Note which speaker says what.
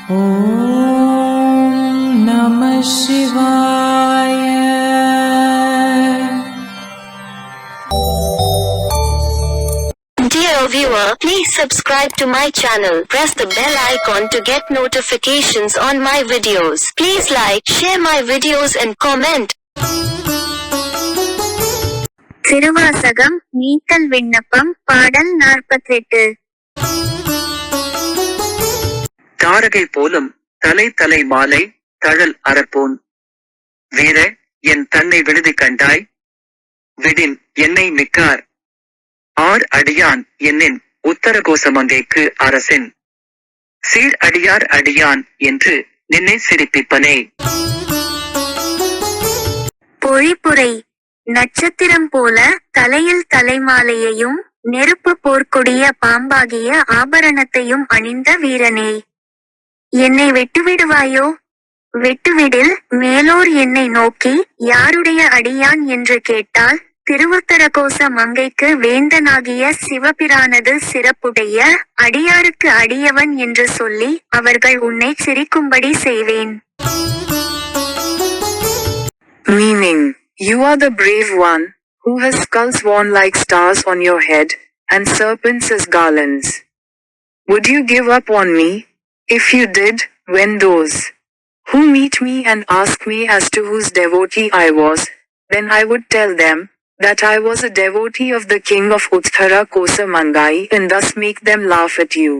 Speaker 1: Om Namah Shivaya.
Speaker 2: Dear viewer, please subscribe to my channel. Press the bell icon to get notifications on my videos. Please like, share my videos and comment.
Speaker 3: Thiruvasagam நீத்தல் விண்ணப்பம் பாடல் 48.
Speaker 4: தாரகை போலும் தலை தலை மாலை தழல் அறப்போன் வீர என் தன்னை விடுதி கண்டாய் விடின் என்னை மிக்கார் ஆர் அடியான் என்னின் உத்தரகோசமங்கைக்கு அரசின் சீர் அடியார் அடியான் என்று நின்னை சிரிப்பிப்பனே.
Speaker 3: பொழிப்புரை. நட்சத்திரம் போல தலையில் தலைமாலையையும் நெருப்பு போர்க்கொடிய பாம்பாகிய ஆபரணத்தையும் அணிந்த வீரனே, என்னை வெட்டுவிடுவாயோ? வெட்டுவிடில் மேலோர் என்னை நோக்கி யாருடைய அடியான் என்று கேட்டால் திருவுத்தரகோச மங்கைக்கு வேந்தனாகிய சிவபிரானது சிறப்புடைய அடியாருக்கு அடியவன் என்று சொல்லி அவர்கள் உன்னை சிரிக்கும்படி செய்வேன்.
Speaker 5: Meaning, you are the brave one, who has skulls worn like stars on your head, and serpents as garlands. Would you give up on me? If you did, when those who meet me and ask me as to whose devotee I was, then I would tell them that I was a devotee of the king of Uttara Kosa Mangai, and thus make them laugh at you.